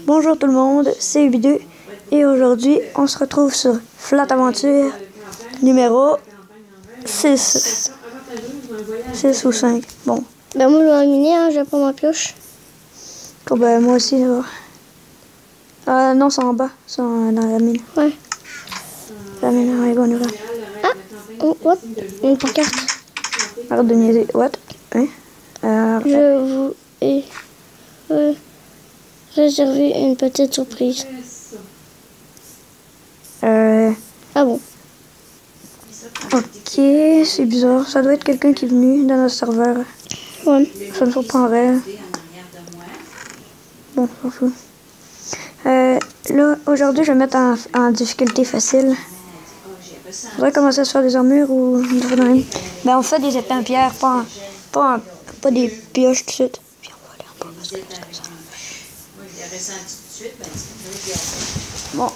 Bonjour tout le monde, c'est Ubi2 et aujourd'hui on se retrouve sur Flat Aventure numéro 6. 6 ou 5, bon. Ben moi je vais en miner, hein, je vais prendre ma pioche. Oh, ben, moi aussi, ça va. Non, c'est en bas, c'est dans la mine. Ouais. La mine, ouais, on y va. Ah, oh, what? Une pancarte. Arrête de niaiser, what? Hein? Je vous ai réservé une petite surprise. Ah bon? Ok, c'est bizarre, ça doit être quelqu'un qui est venu dans notre serveur. Ouais. Ça me surprendrait. Bon, on s'en fout. Là, aujourd'hui, je vais mettre en difficulté facile. Faudrait commencer à se faire des armures ou une vraie dans une. Ben, on fait des épées en pierre, pas des pioches tout de suite. Puis on va aller en bas parce que c'est comme ça. Bon,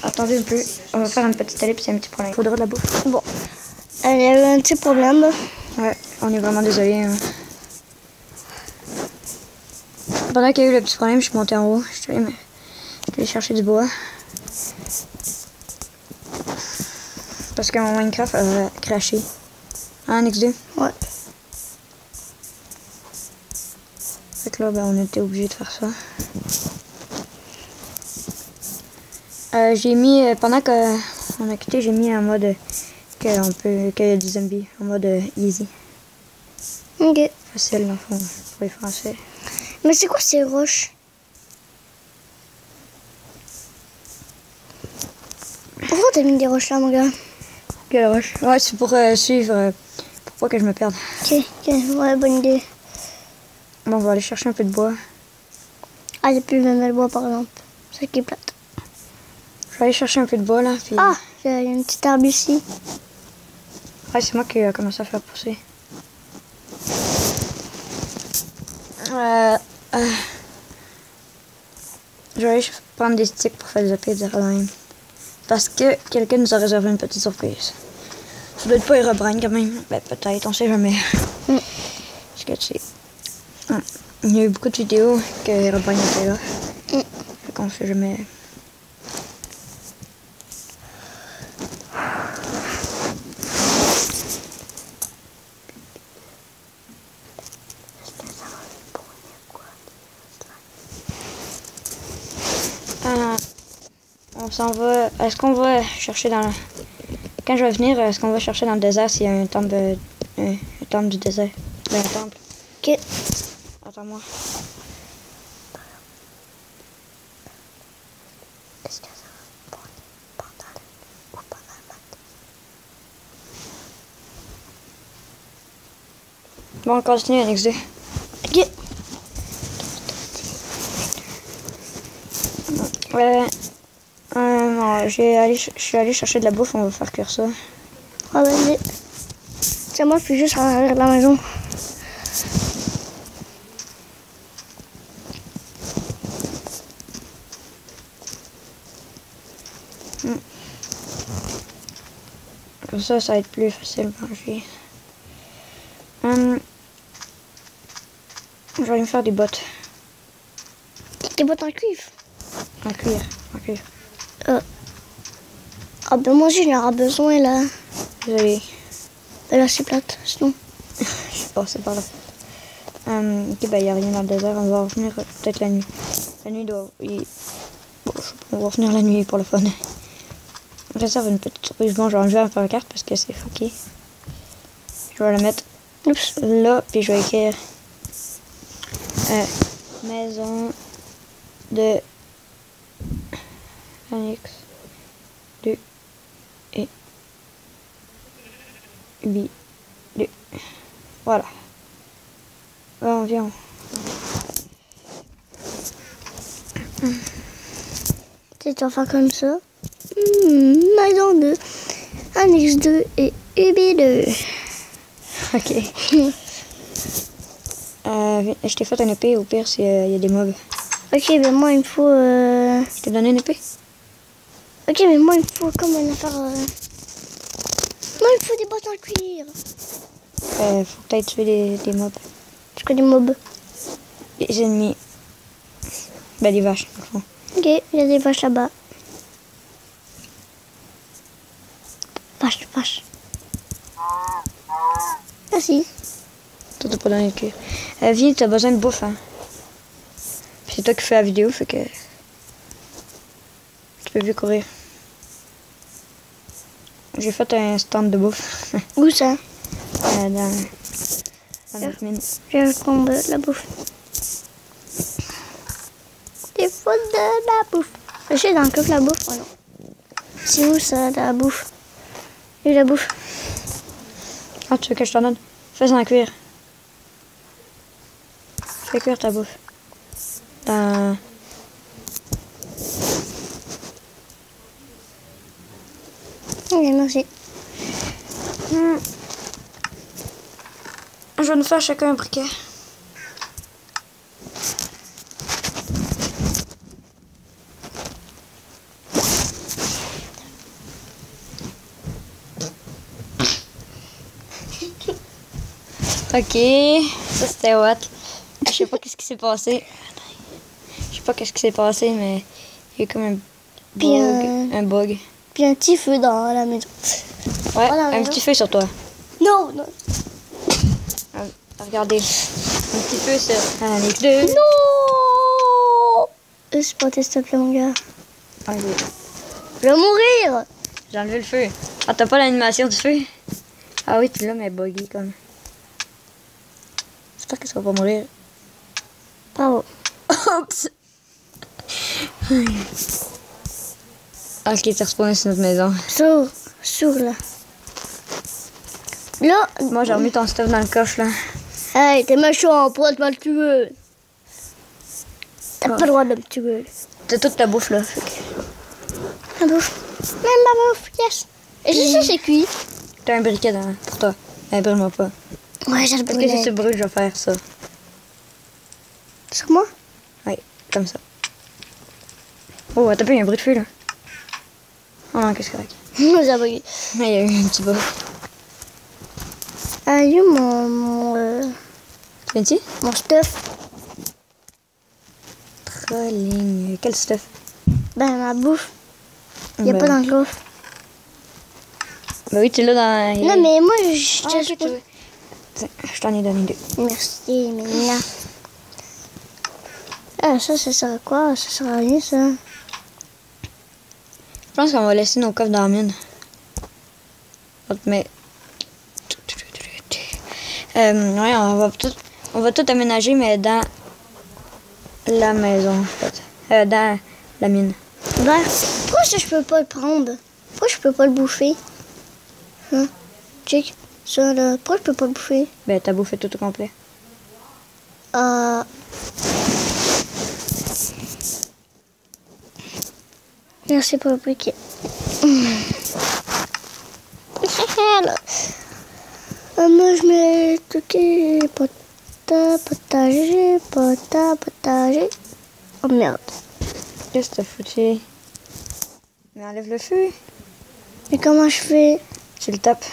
attendez un peu. On va faire une petite ellipse, c'est un petit problème. Faudra de la bouffe. Bon. Il y avait un petit problème. Là. Ouais, on est vraiment désolé. Hein. Pendant qu'il y a eu le petit problème, je suis montée en haut. Je suis allée chercher du bois. Parce que mon Minecraft a crashé. En X2. Ouais. Fait que là, ben, on était obligé de faire ça. J'ai mis, pendant qu'on a quitté, j'ai mis en mode qu'il y a des zombies. En mode easy. Ok. Facile, dans le fond, pour les Français. Mais c'est quoi ces roches? Pourquoi t'as mis des roches là, mon gars? Quelle roche? Ouais, c'est pour suivre, pour pas que je me perde. Ok, ouais, bonne idée. Bon, on va aller chercher un peu de bois. Ah, il n'y a plus le bois par exemple. C'est qui est plate. Je vais aller chercher un peu de bois là. Puis... Ah, il y a une petite arbre ici. Ouais, c'est moi qui ai commencé à faire pousser. Je vais aller prendre des sticks pour faire des épées de Herobrine. Parce que quelqu'un nous a réservé une petite surprise. Ça doit être pas Herobrine quand même. Ben peut-être, on sait jamais. Parce que tu sais. Il y a eu beaucoup de vidéos que Herobrine était là. Fait qu'on sait jamais. On s'en va. Est-ce qu'on va chercher dans. Quand je vais venir, est-ce qu'on va chercher dans le désert s'il y a un temple, un temple du désert? Ben, un temple. Ok. Attends-moi. Est-ce que ça va pendant ou pendant le matin? Bon, on continue à XD. Ok. Non, je suis allé chercher de la bouffe, on va faire cuire ça. Ah, vas-y. C'est moi, je suis juste à l'arrière de la maison. Comme ça va être plus facile à manger. Je vais aller me faire des bottes. Des bottes en cuivre. En cuir. Ah ben moi aussi j'en ai besoin là. Désolé. Ben là c'est plate, sinon. Je suis passée par là. Ok, ben il n'y a rien dans le désert, on va revenir peut-être la nuit. La nuit doit... Bon, je sais pas, on va revenir la nuit pour le fun. On réserve une petite surprise. Bon, je vais enlever un peu la carte parce que c'est fucké. Je vais la mettre là, puis je vais écrire maison de Annex 2 et Ubi 2. Voilà. Bon, viens. Tu vas faire comme ça. Maison 2, Annex 2 et UB2. Ok. Je t'ai fait une épée, au pire, s'il y a des mobs. Ok, ben moi il me faut... Je t'ai donné une épée? Ok, mais moi il me faut comme une affaire... Moi il me faut des bottes en cuir. Faut peut-être tuer des mobs. Je connais des mobs. Les ennemis. Ben, les vaches, dans le fond. Ok, il y a des vaches là-bas. Vache. Merci. Toi, t'as pas donné le cuir. Viens, t'as besoin de bouffe, hein. Puis c'est toi qui fais la vidéo, fait que... Tu peux plus courir. J'ai fait un stand de bouffe. Où ça? Dans notre mine. Je vais prendre de la bouffe. Il faut de la bouffe. Je suis dans le coffre la bouffe. Oh non. C'est où ça, la bouffe? Et la bouffe. Ah, tu veux que je t'en donne? Fais-en cuire. Fais cuire ta bouffe. Dans... Ok, merci. Je vais nous faire chacun un briquet. Ok, ça c'était hot. Je sais pas qu'est-ce qui s'est passé. Je sais pas qu'est-ce qui s'est passé, mais il y a eu comme un Puis, bug. Un bug. Puis un petit feu dans la maison. Ouais, Voilà, un maison. petit feu sur toi. Non. Regardez, un petit feu sur Alex 2. Non. Spotter s'il te plaît mon gars. Ok, Je vais mourir. j'ai enlevé le feu. Ah, t'as pas l'animation du feu? Ah oui, tu l'as, mais buggy comme. J'espère que ça va pas mourir. Bravo. Oups! Ok, t'es respawné sur notre maison. Sourd là. Là. Moi, j'ai remis ton stuff dans le coffre, là. Hey, t'es méchant, pourquoi tu vas le tuer? T'as Ouais. pas le droit de me tuer. T'as toute ta bouffe, là. Fait que... Ma bouffe. Même ma bouffe, yes. Et si ça c'est cuit? T'as un briquet pour toi. Brûle-moi pas. Ouais, j'ai le Parce que si brûlé. tu brûles, je vais faire ça. Sur moi? Oui, comme ça. Oh, t'as pas eu un bruit de feu, là? Oh non, qu'est-ce que c'est correct. J'ai bugué. Mais il y a eu un petit bug. Ah, il y a mon Viens-tu? mon stuff. Trolling. Quel stuff? Ben, ma bouffe. Il y a Ben, pas dans le coffre. Ben oui, tu l'as dans... Non, mais moi, je Ah, te ok, tu veux. Tiens, je t'en ai donné 2. Merci, Mélina. Ah, ça sert à quoi? Ça sert à rien, ça. Je pense qu'on va laisser nos coffres dans la mine. Mais... ouais, on va tout aménager, mais dans la maison, en fait. Dans la mine. Ben, pourquoi ça, je peux pas le prendre? Pourquoi je peux pas le bouffer? Hein? Check. Ça, là. Pourquoi je peux pas le bouffer? Ben, t'as bouffé tout au complet. Merci pour le briquet. Moi, je mets tout qui potager. Oh merde. Qu'est-ce que t'as foutu? Mais enlève le feu. Mais comment je fais? Tu le tapes.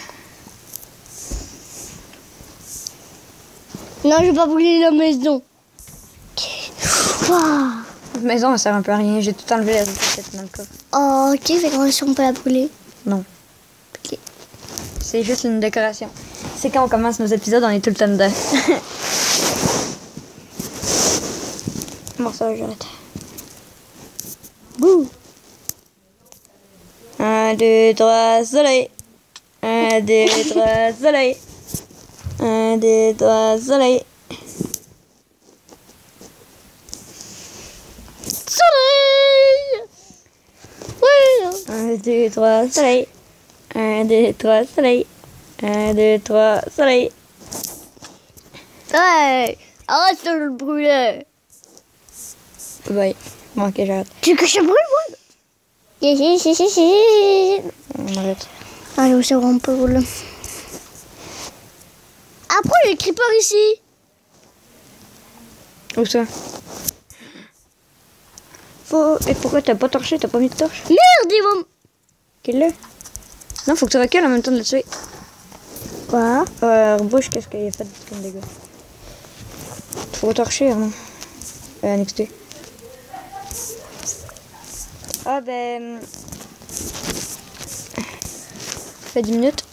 Non, je vais pas brûler la maison. Ok. Waouh. La maison, elle sert un peu à rien. J'ai tout enlevé les étiquettes dans le coffre. Oh, ok, fait qu'on peut la brûler. Non. Ok. C'est juste une décoration. C'est quand on commence nos épisodes, on est tout le temps dedans. Bon, ça, j'arrête. Bouh. 1, 2, 3, soleil. 1, 2, 3, soleil. 1, 2, 3, soleil. Soleil. Oui. 1, 2, 3, soleil. 1, 2, 3, soleil. 1, 2, 3, soleil. Hey, arrête de le brûler. Bye. Bon, ok, j'arrête. Tu veux que je brûle, moi? Si. On arrête. Allez, c'est vraiment pas drôle. Après, il y a le creeper ici. Où ça? Et pourquoi t'as pas torché? T'as pas mis de torche? Merde, ils vont... Kill-le. Non, faut que tu recules en même temps de le tuer. Quoi? Rebouche, qu'est-ce qu'il a fait comme dégâts? Faut torcher, non? NXT. Ah ben... Ça fait 10 minutes.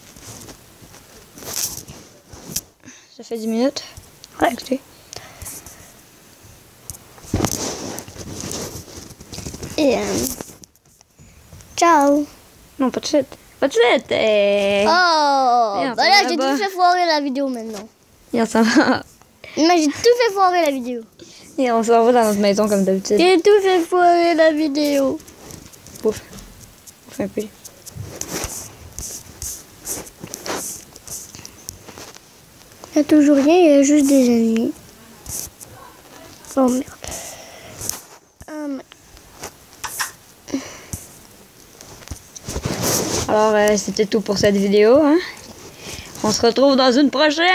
Ça fait 10 minutes. Ouais. Écoutez. Et ciao. Non, pas de suite. Pas de suite. Oh, Et on bah s'en là va j'ai là-bas. tout fait foirer la vidéo maintenant. Et on s'en va. Mais j'ai tout fait foirer la vidéo. Et on s'en va dans notre maison comme d'habitude. J'ai tout fait foirer la vidéo. Pouf. Pouf un peu. Il n'y a toujours rien, il y a juste des ennemis. Oh merde. Alors, c'était tout pour cette vidéo. Hein. On se retrouve dans une prochaine.